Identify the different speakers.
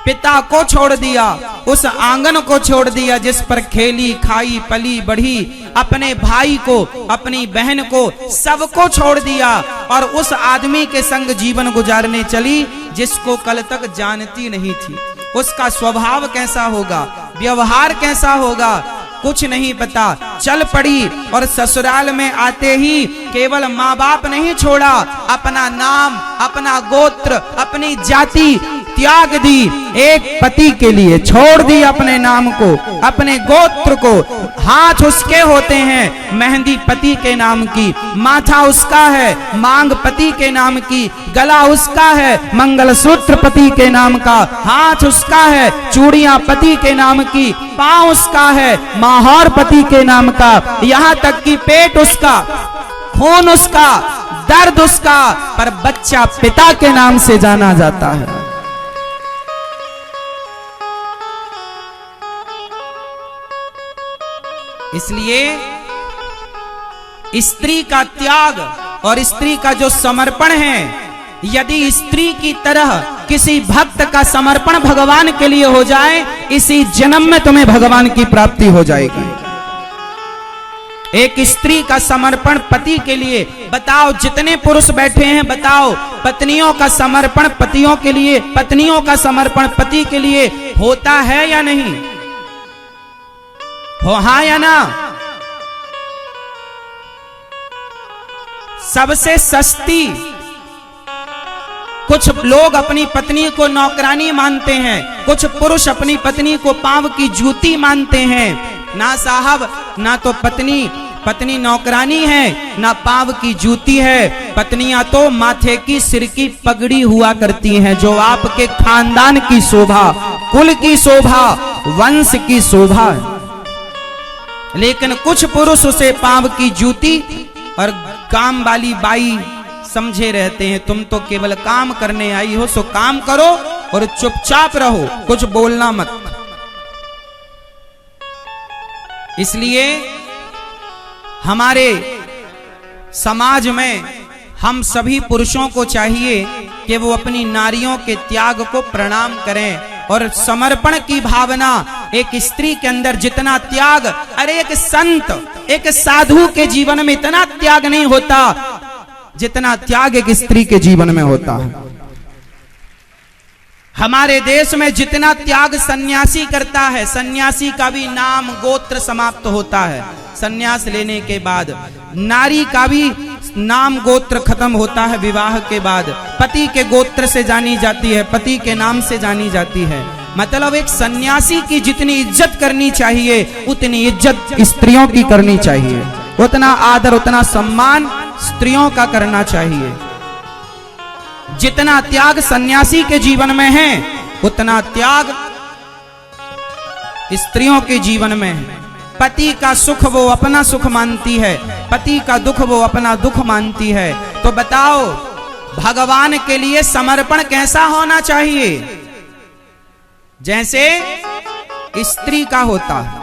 Speaker 1: पिता को छोड़ दिया, उस आंगन को छोड़ दिया जिस पर खेली खाई पली बढ़ी, अपने भाई को, अपनी बहन को, सबको छोड़ दिया और उस आदमी के संग जीवन गुजारने चली जिसको कल तक जानती नहीं थी। उसका स्वभाव कैसा होगा, व्यवहार कैसा होगा, कुछ नहीं पता। चल पड़ी और ससुराल में आते ही केवल माँ बाप नहीं छोड़ा, अपना नाम, अपना गोत्र, अपनी जाति त्याग दी। एक पति के लिए छोड़ दी अपने नाम को, अपने गोत्र को। हाथ उसके होते हैं मेहंदी पति के नाम की, माथा उसका है मांग पति के नाम की, गला उसका है मंगलसूत्र पति के नाम का, हाथ उसका है चूड़ियां पति के नाम की, पांव उसका है माहौर पति के नाम का, यहाँ तक कि पेट उसका, खून उसका, दर्द उसका, पर बच्चा पिता के नाम से जाना जाता है। इसलिए स्त्री का त्याग और स्त्री का जो समर्पण है, यदि स्त्री की तरह किसी भक्त का समर्पण भगवान के लिए हो जाए, इसी जन्म में तुम्हें भगवान की प्राप्ति हो जाएगी। एक स्त्री का समर्पण पति के लिए, बताओ जितने पुरुष बैठे हैं, बताओ पत्नियों का समर्पण पतियों के लिए, पत्नियों का समर्पण पति के लिए होता है या नहीं हो? हाँ या ना? सबसे सस्ती, कुछ लोग अपनी पत्नी को नौकरानी मानते हैं, कुछ पुरुष अपनी पत्नी को पांव की जूती मानते हैं। ना साहब, ना तो पत्नी नौकरानी है, ना पांव की जूती है। पत्नियां तो माथे की सिर की पगड़ी हुआ करती हैं, जो आपके खानदान की शोभा, कुल की शोभा, वंश की शोभा है। लेकिन कुछ पुरुष उसे पांव की जूती और काम वाली बाई समझे रहते हैं। तुम तो केवल काम करने आई हो, सो काम करो और चुपचाप रहो, कुछ बोलना मत। इसलिए हमारे समाज में हम सभी पुरुषों को चाहिए कि वो अपनी नारियों के त्याग को प्रणाम करें और समर्पण की भावना एक स्त्री के अंदर जितना त्याग, अरे एक संत, एक साधु के जीवन में इतना त्याग नहीं होता जितना त्याग एक स्त्री के जीवन में होता है। हमारे देश में जितना त्याग सन्यासी करता है, सन्यासी का भी नाम गोत्र समाप्त होता है। सन्यास लेने के बाद नारी का भी नाम गोत्र खत्म होता है। विवाह के बाद पति के गोत्र से जानी जाती है, पति के नाम से जानी जाती है। मतलब एक सन्यासी की जितनी इज्जत करनी चाहिए, उतनी इज्जत स्त्रियों की करनी चाहिए, उतना आदर, उतना सम्मान स्त्रियों का करना चाहिए। जितना त्याग सन्यासी के जीवन में है, उतना त्याग स्त्रियों के जीवन में है। पति का सुख वो अपना सुख मानती है, पति का दुख वो अपना दुख मानती है। तो बताओ भगवान के लिए समर्पण कैसा होना चाहिए? जैसे स्त्री का होता है।